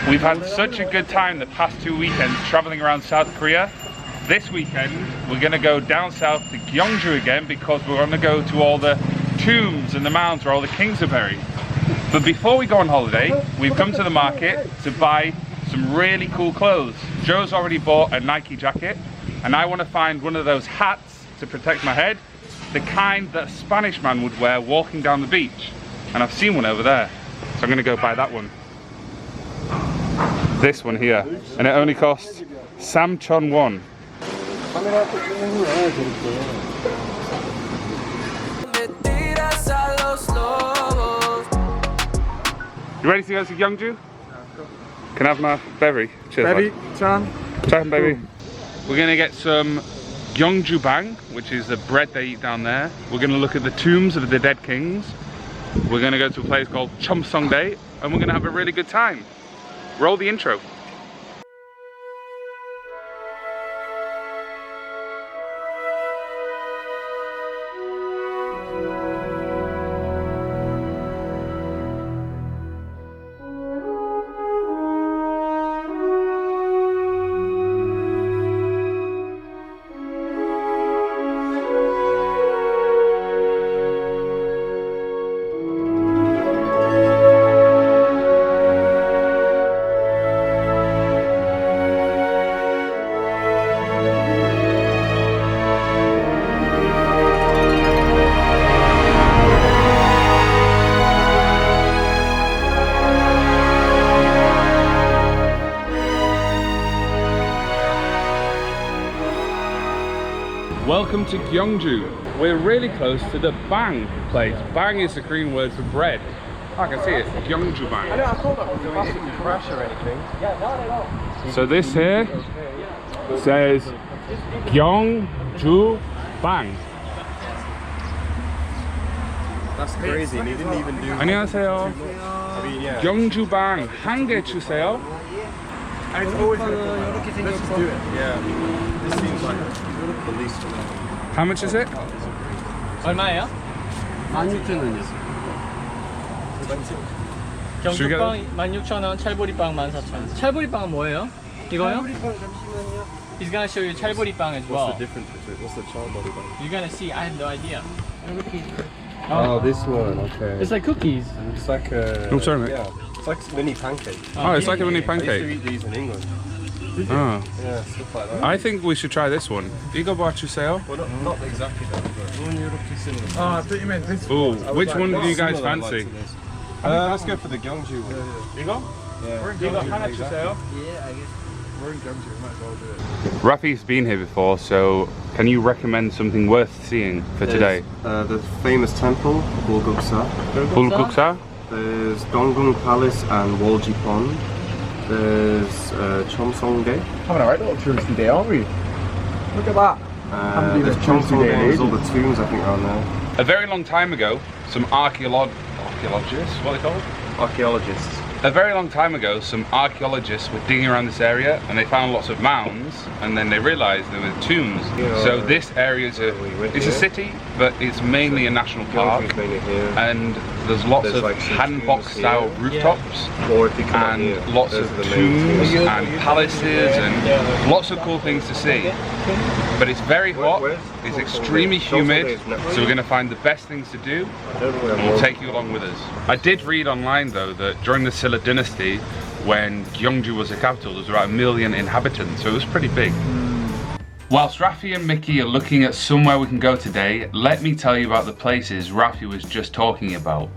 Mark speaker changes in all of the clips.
Speaker 1: We've had such a good time the past 2 weekends traveling around South Korea. This weekend we're going to go down south to Gyeongju again because we're going to go to all the tombs and the mounds where all the kings are buried. But before we go on holiday, we've come to the market to buy some really cool clothes. Joe's already bought a Nike jacket and I want to find one of those hats to protect my head, the kind that a Spanish man would wear walking down the beach. And I've seen one over there, so I'm going to go buy that one. This one here, and it only costs Cheomseongdae. You ready to go to Gyeongju? Can I have my berry? Cheers.
Speaker 2: Baby, Chan.
Speaker 1: Chan, baby. We're gonna get some Gyeongju bang, which is the bread they eat down there. We're gonna look at the tombs of the dead kings. We're gonna go to a place called Cheomseongdae, and we're gonna have a really good time. Roll the intro. Welcome to Gyeongju. We're really close to the bang place. Bang is the Korean word for bread. I can see it, Gyeongju bang.
Speaker 2: I thought that was going to crash or anything.
Speaker 1: So this here says Gyeongju bang.
Speaker 2: That's crazy, and he didn't even do.
Speaker 1: 안녕하세요.
Speaker 2: I mean, yeah.
Speaker 1: Gyeongju bang 한 개 주세요.
Speaker 2: And it's always let's just do it. Yeah. This seems like the least one.
Speaker 1: How much is it?
Speaker 3: 얼마예요?
Speaker 4: 16,000원이요.
Speaker 3: 경주빵 16,000원, 찰보리빵 14,000원. 찰보리빵은 뭐예요? 이거요? He's gonna show you 찰보리빵 as well.
Speaker 2: What's the difference between what's the charbody one?
Speaker 3: You're gonna see. I have no idea.
Speaker 2: Oh, this one. Okay.
Speaker 3: It's like cookies.
Speaker 2: It's like a.
Speaker 1: Oh, sorry, mate.
Speaker 2: Yeah. It's like a mini pancake.
Speaker 1: Oh, it's like a mini
Speaker 2: I used to
Speaker 1: pancake.
Speaker 2: eat these in England.
Speaker 1: Oh.
Speaker 2: Yeah, stuff like that.
Speaker 1: I think we should try this one. 이거 봐 주세요.
Speaker 2: Well, not exactly that, but.
Speaker 4: Oh, I thought you meant this.
Speaker 1: Ooh, which one do you guys fancy?
Speaker 2: Let's go for the Gyeongju one.
Speaker 1: 이거?
Speaker 2: Yeah.
Speaker 1: 이거 하나 주세요.
Speaker 4: Yeah, I guess. We're in Gyeongju, we might as well do it.
Speaker 1: Rafi's been here before, so can you recommend something worth seeing for today?
Speaker 5: The famous temple, Bulguksa.
Speaker 1: Bulguksa?
Speaker 5: There's Donggung Palace and Wolji Pond. There's Cheomseongdae.
Speaker 2: Having a right little touristy day, aren't we? Look at that.
Speaker 5: There's Cheomseongdae and there's all the tombs I think around there.
Speaker 1: A very long time ago, some archaeologists, what are they called?
Speaker 5: Archaeologists.
Speaker 1: A very long time ago, some archaeologists were digging around this area and they found lots of mounds, and then they realized there were tombs. So this area is a city, but it's mainly a national park, and there's lots of hanbok style rooftops and lots of tombs and palaces and lots of cool things to see. But it's very hot, it's extremely humid, so we're going to find the best things to do and we'll take you along with us. I did read online though that during the Silla dynasty, when Gyeongju was the capital, there was about 1 million inhabitants, so it was pretty big. Whilst Rafi and Mickey are looking at somewhere we can go today, let me tell you about the places Rafi was just talking about.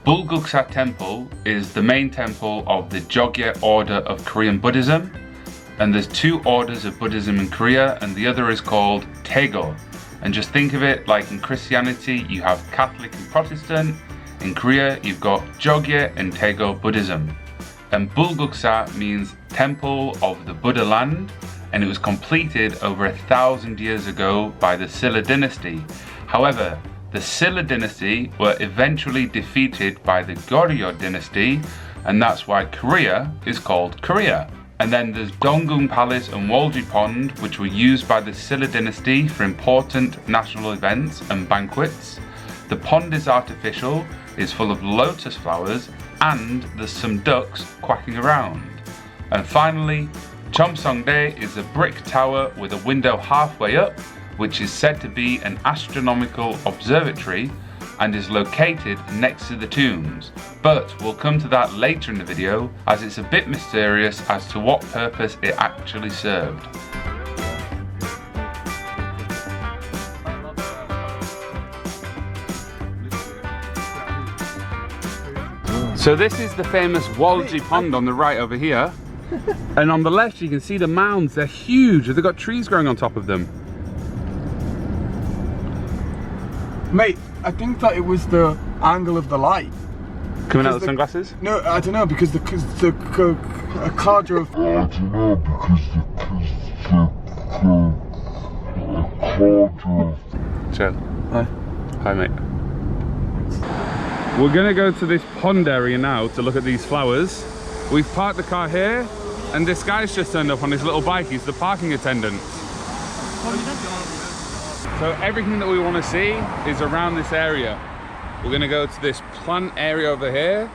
Speaker 1: Bulguksa Temple is the main temple of the Jogye order of Korean Buddhism, and there's 2 orders of Buddhism in Korea, and the other is called Taego. And just think of it like in Christianity you have Catholic and Protestant. In Korea you've got Jogye and Taego Buddhism. And Bulguksa means Temple of the Buddha Land, and it was completed over 1,000 years ago by the Silla dynasty. However, the Silla dynasty were eventually defeated by the Goryeo dynasty, and that's why Korea is called Korea. And then there's Donggung Palace and Wolji Pond, which were used by the Silla dynasty for important national events and banquets. The pond is artificial, is full of lotus flowers, and there's some ducks quacking around. And finally, Cheomseongdae is a brick tower with a window halfway up, which is said to be an astronomical observatory and is located next to the tombs. But we'll come to that later in the video, as it's a bit mysterious as to what purpose it actually served. So this is the famous Gyeongju pond on the right over here. And on the left you can see the mounds, they're huge, they've got trees growing on top of them.
Speaker 2: Mate, I think that it was the angle of the light.
Speaker 1: Coming out of the sunglasses?
Speaker 2: No, I don't know, because the cadre of...
Speaker 1: Chill.
Speaker 2: Hi.
Speaker 1: Hi mate. We're gonna go to this pond area now to look at these flowers. We've parked the car here, and this guy's just turned up on his little bike. He's the parking attendant. So everything that we want to see is around this area. We're gonna go to this plant area over here.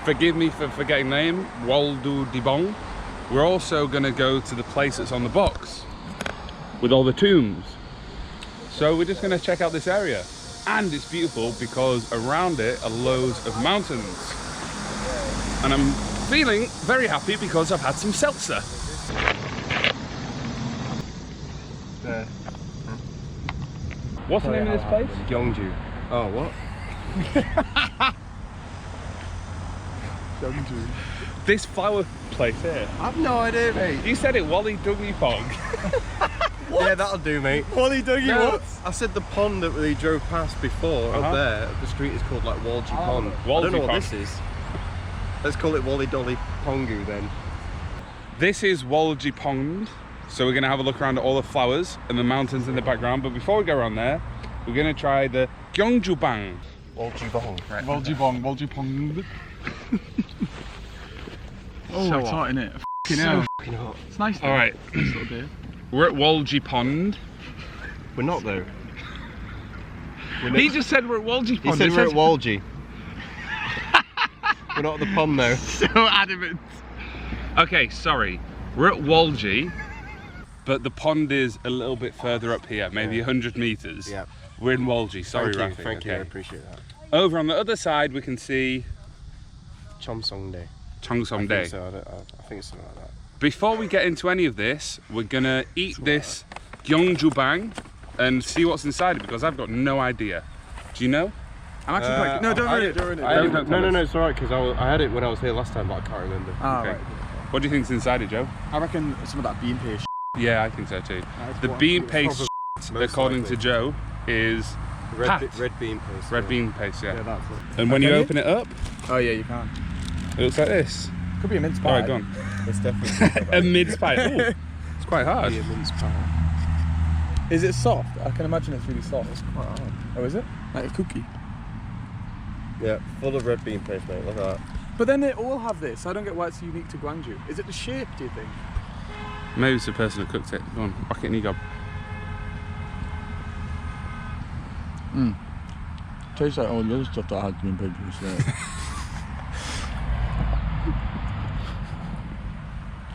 Speaker 1: Forgive me for forgetting the name, Gyeongju Dibong. We're also gonna go to the place that's on the box with all the tombs. So we're just gonna check out this area. And it's beautiful because around it are loads of mountains. And I'm feeling very happy because I've had some seltzer. What's the name of this place?
Speaker 5: Gyeongju.
Speaker 2: Oh, what?
Speaker 1: This flower place here.
Speaker 5: I've no idea, mate.
Speaker 1: You said it Wally Dougie Pong.
Speaker 5: Yeah, that'll do, mate.
Speaker 2: Wally Dougie,
Speaker 5: No,
Speaker 2: what?
Speaker 5: I said the pond that we drove past before up there. The street is called like Gyeongju Pond. I don't know what this is. Let's call it Wally Dolly Pongu then.
Speaker 1: This is Gyeongju Pond. So we're gonna have a look around at all the flowers and the mountains in the background. But before we go around there, we're gonna try the Gyeongju Bang.
Speaker 5: Gyeongju Bong.
Speaker 1: Right.
Speaker 2: Gyeongju Pong. Oh,
Speaker 1: So
Speaker 2: it's
Speaker 1: hot.
Speaker 2: hot, innit? Fucking hell.
Speaker 5: Fucking hot.
Speaker 2: It's nice.
Speaker 1: All right,
Speaker 2: Nice little beer.
Speaker 1: we're at Gyeongju Pond.
Speaker 5: We're not though.
Speaker 1: He just said we're at Gyeongju
Speaker 5: He
Speaker 1: Pond.
Speaker 5: said
Speaker 1: It
Speaker 5: we're at
Speaker 1: says-
Speaker 5: Gyeongju. We're not at the pond though.
Speaker 2: So adamant.
Speaker 1: Okay, sorry. We're at Gyeongju, but the pond is a little bit further up here, maybe 100 meters.
Speaker 5: Yeah.
Speaker 1: We're in Gyeongju. Sorry,
Speaker 5: Thank
Speaker 1: Rafi.
Speaker 5: you, thank you, I
Speaker 1: okay.
Speaker 5: appreciate that.
Speaker 1: Over on the other side, we can see
Speaker 5: Cheomseongdae. I
Speaker 1: Cheomseongdae.
Speaker 5: think so, I think it's something like that.
Speaker 1: Before we get into any of this, we're gonna eat this Gyeongju Bang and see what's inside it because I've got no idea. Do you know?
Speaker 2: I'm actually quite... No, don't ruin it, don't ruin it.
Speaker 5: No, it's alright because I had it when I was here last time, but I can't remember.
Speaker 2: Ah,
Speaker 1: Okay.
Speaker 2: right.
Speaker 1: What do you think's inside it, Joe?
Speaker 2: I reckon some of that bean paste.
Speaker 1: Yeah, I think so too.
Speaker 2: That's
Speaker 1: The
Speaker 2: what-
Speaker 1: bean
Speaker 2: it's
Speaker 1: paste,
Speaker 5: Most
Speaker 1: according
Speaker 5: likely.
Speaker 1: to Joe, is
Speaker 5: Red,
Speaker 1: Pat.
Speaker 5: red bean paste.
Speaker 1: red
Speaker 5: yeah.
Speaker 1: bean paste. Yeah.
Speaker 2: Yeah, that's it.
Speaker 1: And when you
Speaker 2: Okay.
Speaker 1: open it up,
Speaker 2: Oh yeah, you can.
Speaker 1: it looks like this.
Speaker 2: Could be a mince pie.
Speaker 1: All right, go on.
Speaker 5: It's definitely
Speaker 1: A mince pie. Ooh, it's quite hard.
Speaker 5: a mince pie.
Speaker 2: Is it soft? I can imagine it's really soft. It's quite hard. Oh, is it? Like a cookie.
Speaker 5: Yeah, full of red bean paste, mate. Look at that.
Speaker 2: But then they all have this. I don't get why it's unique to Gyeongju. Is it the shape, do you think?
Speaker 1: Maybe it's the person who cooked it. Go on, whack it in your gob.
Speaker 2: Tastes like all the other stuff that has been produced.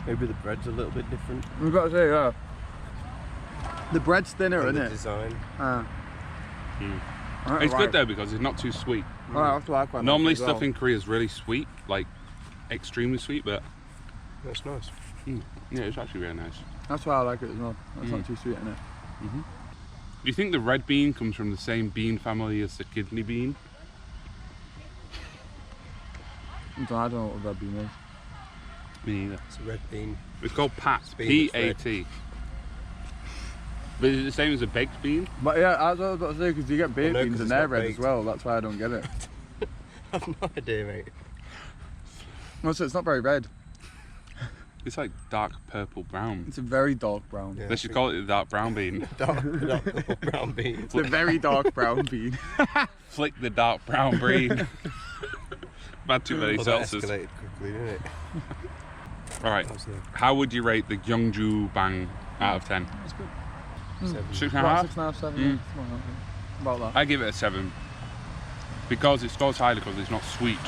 Speaker 5: Maybe the bread's a little bit different.
Speaker 2: We've got to say, yeah. The bread's thinner,
Speaker 5: And
Speaker 2: isn't
Speaker 5: the
Speaker 2: it?
Speaker 5: design.
Speaker 1: It's good though because it's not too sweet.
Speaker 2: Right, that's what I quite
Speaker 1: Normally
Speaker 2: like as well.
Speaker 1: stuff in Korea is really sweet, like extremely sweet, but
Speaker 5: That's nice.
Speaker 1: yeah, it's actually really nice.
Speaker 2: That's why I like it as well. It's not too sweet in it.
Speaker 1: Do you think the red bean comes from the same bean family as the kidney bean?
Speaker 2: I don't know what red bean is.
Speaker 1: Me neither.
Speaker 5: It's a red bean.
Speaker 1: It's called Pat.
Speaker 5: bean that's red.
Speaker 1: P-A-T. But is it the same as a baked bean?
Speaker 2: But yeah, that's what I was about to say, because you get baked
Speaker 5: no, 'cause
Speaker 2: beans and
Speaker 5: it's
Speaker 2: they're
Speaker 5: not
Speaker 2: red
Speaker 5: baked.
Speaker 2: as well. That's why I don't get it.
Speaker 5: I've no idea, mate.
Speaker 2: Well, so it's not very red.
Speaker 1: It's like dark purple brown.
Speaker 2: It's a very dark brown.
Speaker 5: Yeah.
Speaker 1: They should call it the dark brown bean.
Speaker 5: Dark brown bean.
Speaker 2: It's a very dark brown bean.
Speaker 1: Flick the dark brown bean. Had too many
Speaker 5: Well, that
Speaker 1: seltzers.
Speaker 5: escalated quickly, didn't it?
Speaker 1: Alright,
Speaker 5: How's the
Speaker 1: how would you rate the Gyeongju Bang out of 10?
Speaker 2: That's good.
Speaker 5: 7?
Speaker 1: 6.5?
Speaker 2: About 6.5, 7.
Speaker 1: Mm.
Speaker 2: Something like that. About that.
Speaker 1: I give it a 7. Because it scores highly because it's not sweet.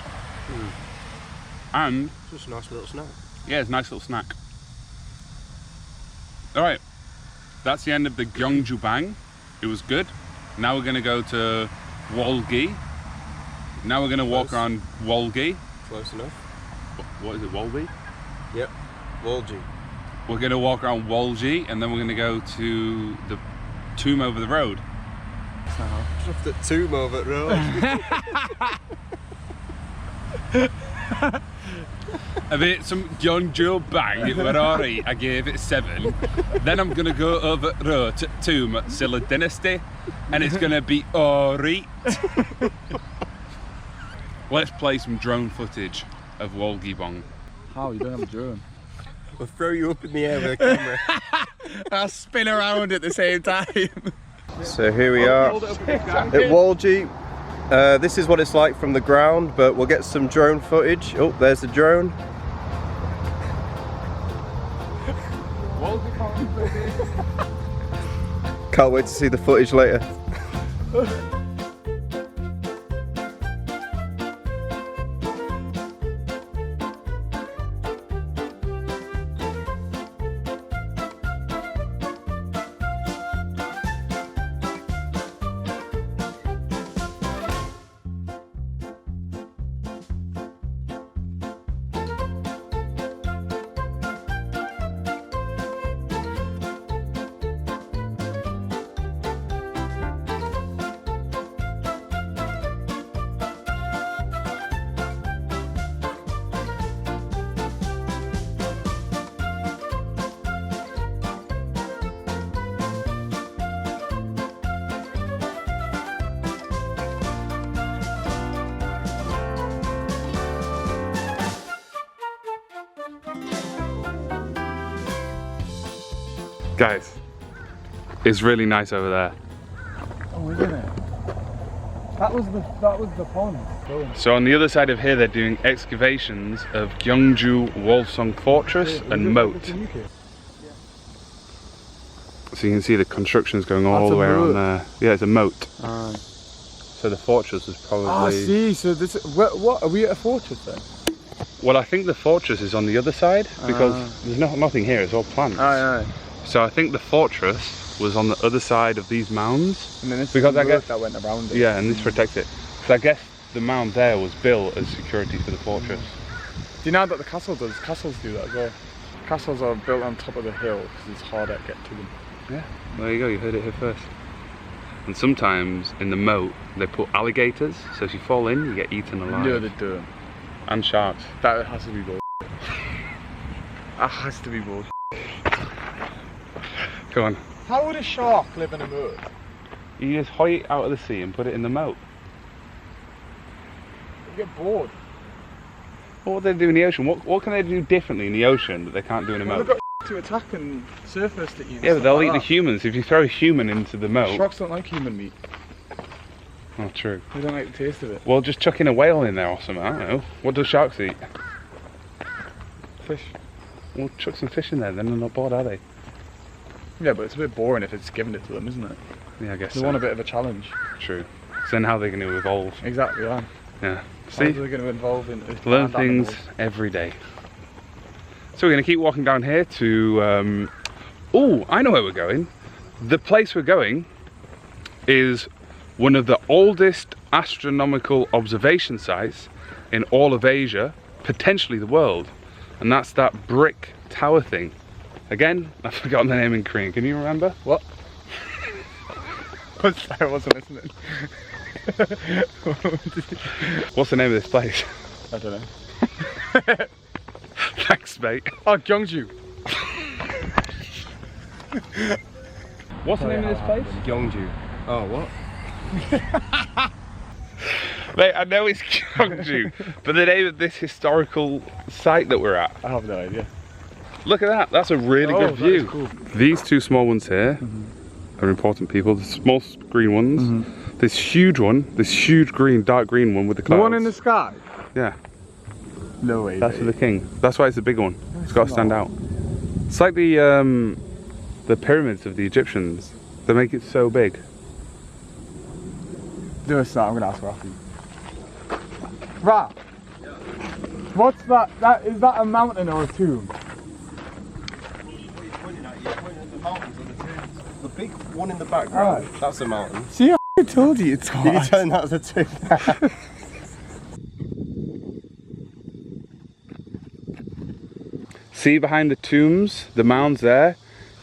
Speaker 1: And
Speaker 5: Just a nice little snack.
Speaker 1: Yeah, it's a nice little snack. Alright, that's the end of the Gyeongju bang. It was good. Now we're going to go to Wolgi. Now we're going to walk around Wolgi.
Speaker 5: Close enough.
Speaker 1: What is it, Wolgi?
Speaker 5: Yep, Wolgi.
Speaker 1: We're going to walk around Wolgi and then we're going to go to the tomb over the road.
Speaker 5: Just the tomb over the road.
Speaker 1: I've ate some Gyeongju bang, it were alright, I gave it 7. Then I'm gonna go over the road to tomb at Silla dynasty and it's gonna be alright. Let's play some drone footage of Wolgibong.
Speaker 4: How? You don't have a drone?
Speaker 5: We'll throw you up in the air with a camera.
Speaker 4: I'll spin around at the same time.
Speaker 5: So here we are at Wolgi. This is what it's like from the ground, but we'll get some drone footage. Oh, there's the drone. Can't wait to see the footage later.
Speaker 1: Guys, it's really nice over there.
Speaker 4: Oh, isn't it? That was the pond.
Speaker 1: So on the other side of here they're doing excavations of Gyeongju Wolsong Fortress and Moat. So you can see the construction's going all the way around there. Yeah, it's a moat. So the fortress was probably...
Speaker 4: Ah, I see. So this what are we at a fortress then?
Speaker 1: Well, I think the fortress is on the other side because there's nothing here, it's all plants.
Speaker 4: Aye.
Speaker 1: So I think the fortress was on the other side of these mounds.
Speaker 4: And then this
Speaker 1: because
Speaker 4: is the
Speaker 1: I guess
Speaker 4: road that went around it.
Speaker 1: Yeah, and this protects it. So I guess the mound there was built as security for the fortress.
Speaker 4: Do you know that the castle does? Castles do that as well. Castles are built on top of the hill because it's harder to get to them.
Speaker 1: Yeah, there you go, you heard it here first. And sometimes in the moat they put alligators, so if you fall in you get eaten alive.
Speaker 4: No, they don't.
Speaker 1: And sharks.
Speaker 4: That has to be bull. That has to be bull.
Speaker 1: Go on.
Speaker 4: How would a shark live in a moat?
Speaker 1: You just hoy it out of the sea and put it in the moat.
Speaker 4: You get bored.
Speaker 1: What would they do in the ocean? What can they do differently in the ocean that they can't do in a
Speaker 4: Well,
Speaker 1: moat?
Speaker 4: they've got to attack and surface that you.
Speaker 1: Yeah, but they'll eat the humans. If you throw a human into the moat...
Speaker 4: Sharks don't like human meat.
Speaker 1: Oh, true.
Speaker 4: They don't like the taste of it.
Speaker 1: Well, just chuck in a whale in there or something, I don't know. What do sharks eat?
Speaker 4: Fish.
Speaker 1: Well, chuck some fish in there, then they're not bored, are they?
Speaker 4: Yeah, but it's a bit boring if it's given it to them, isn't it?
Speaker 1: Yeah, I guess
Speaker 4: They
Speaker 1: so.
Speaker 4: want a bit of a challenge.
Speaker 1: True. So then how are they going to evolve?
Speaker 4: Exactly, yeah.
Speaker 1: Yeah.
Speaker 4: How
Speaker 1: See?
Speaker 4: are they going to evolve in
Speaker 1: Learn
Speaker 4: land
Speaker 1: things
Speaker 4: animals?
Speaker 1: every day. So we're going to keep walking down here to... Oh, I know where we're going. The place we're going is one of the oldest astronomical observation sites in all of Asia, potentially the world. And that's that brick tower thing. Again, I've forgotten the name in Korean. Can you remember?
Speaker 4: What? I wasn't listening.
Speaker 1: What's the name of this place?
Speaker 4: I don't know.
Speaker 1: Thanks, mate.
Speaker 4: Oh, Gyeongju.
Speaker 1: What's the name of this place?
Speaker 5: Gyeongju. Oh, what?
Speaker 1: Mate, I know it's Gyeongju, but the name of this historical site that we're at.
Speaker 4: I have no idea.
Speaker 1: Look at that, that's a really good
Speaker 4: that is
Speaker 1: view.
Speaker 4: cool.
Speaker 1: These two small ones here are important people. The small green ones. This huge one, this huge green, dark green one with the
Speaker 4: The
Speaker 1: clouds.
Speaker 4: one in the sky?
Speaker 1: Yeah,
Speaker 4: No way.
Speaker 1: that's for the king. That's why it's the big one. It's got to stand out. It's like the pyramids of the Egyptians. They make it so big.
Speaker 4: No, it's not. I'm going to ask Rafi. Raf! What's that? Is that a mountain or a tomb?
Speaker 5: The big one in the background, that's a mountain.
Speaker 4: See, I told you it's hot.
Speaker 5: Did you tell that was a tomb?
Speaker 1: See behind the tombs, the mounds there?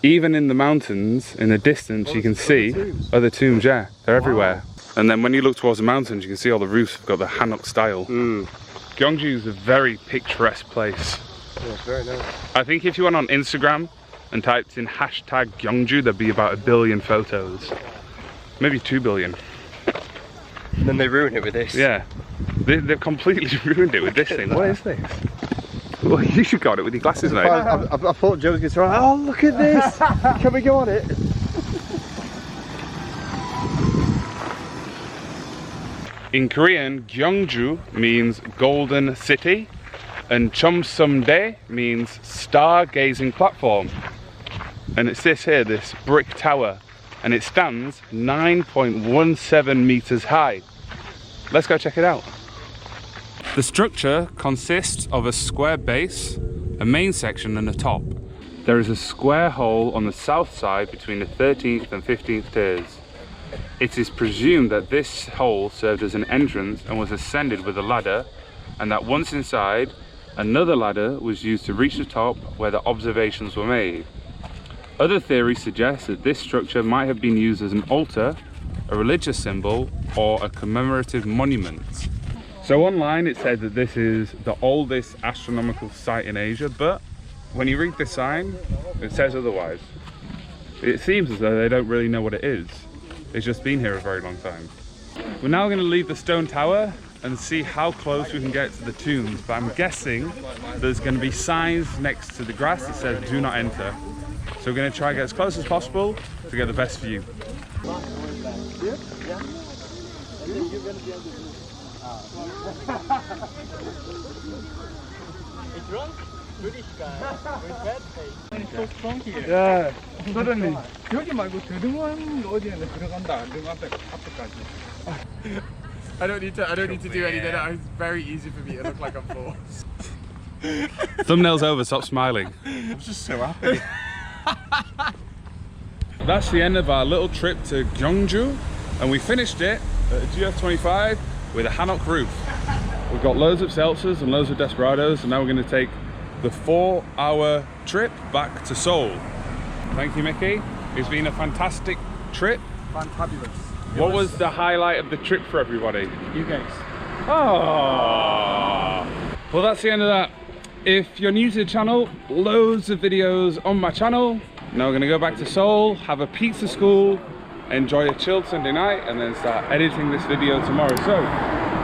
Speaker 1: Even in the mountains, in the distance, you can see other tombs, yeah. They're everywhere. And then when you look towards the mountains, you can see all the roofs have got the Hanok style. Gyeongju is a very picturesque place.
Speaker 5: Yeah, very nice.
Speaker 1: I think if you went on Instagram and typed in hashtag Gyeongju, there'd be about 1 billion photos. Maybe 2 billion.
Speaker 5: And then they ruin it with this.
Speaker 1: Yeah. They've completely ruined it with this thing. What is this? Well, you should got it with your glasses, mate.
Speaker 5: I thought Joe was going to say, oh, look at this! Can we go on it?
Speaker 1: In Korean, Gyeongju means golden city, and Cheomseongdae means stargazing platform. And it's this here, this brick tower, and it stands 9.17 meters high. Let's go check it out. The structure consists of a square base, a main section and a top. There is a square hole on the south side between the 13th and 15th tiers. It is presumed that this hole served as an entrance and was ascended with a ladder, and that once inside, another ladder was used to reach the top where the observations were made. Other theories suggest that this structure might have been used as an altar, a religious symbol, or a commemorative monument. So online it said that this is the oldest astronomical site in Asia, but when you read the sign, it says otherwise. It seems as though they don't really know what it is. It's just been here a very long time. We're now going to leave the stone tower and see how close we can get to the tombs, but I'm guessing there's going to be signs next to the grass that says do not enter. So we're going to try and get as close as possible to get the best view.
Speaker 3: So strong here.
Speaker 4: Yeah, suddenly.
Speaker 3: 여기 말고 대등원 어디에 들어간다. 앞에까지.
Speaker 2: I don't need to do anything. It's very easy for me to look like I'm forced.
Speaker 1: Thumbnail's over, stop smiling.
Speaker 2: I'm just so happy.
Speaker 1: That's the end of our little trip to Gyeongju, and we finished it at a GF25 with a Hanok roof. We've got loads of seltzers and loads of desperados, and now we're going to take the 4-hour trip back to Seoul. Thank you, Mickey. It's been a fantastic trip.
Speaker 4: Fantabulous.
Speaker 1: What was the highlight of the trip for everybody?
Speaker 3: You guys.
Speaker 1: Oh. Well, that's the end of that. If you're new to the channel, loads of videos on my channel. Now we're gonna go back to Seoul, have a pizza school, enjoy a chilled Sunday night, and then start editing this video tomorrow. So,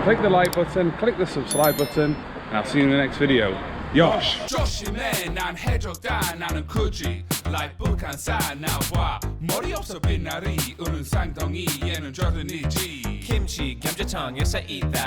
Speaker 1: click the like button, click the subscribe button, and I'll see you in the next video. Yosh!
Speaker 6: 조심해 난 해적다 나는 굳이 like 북한산 나와 머리 없어 빛나리 우는 쌍둥이 얘는 조던이지
Speaker 7: 김치 감자탕 요새 있다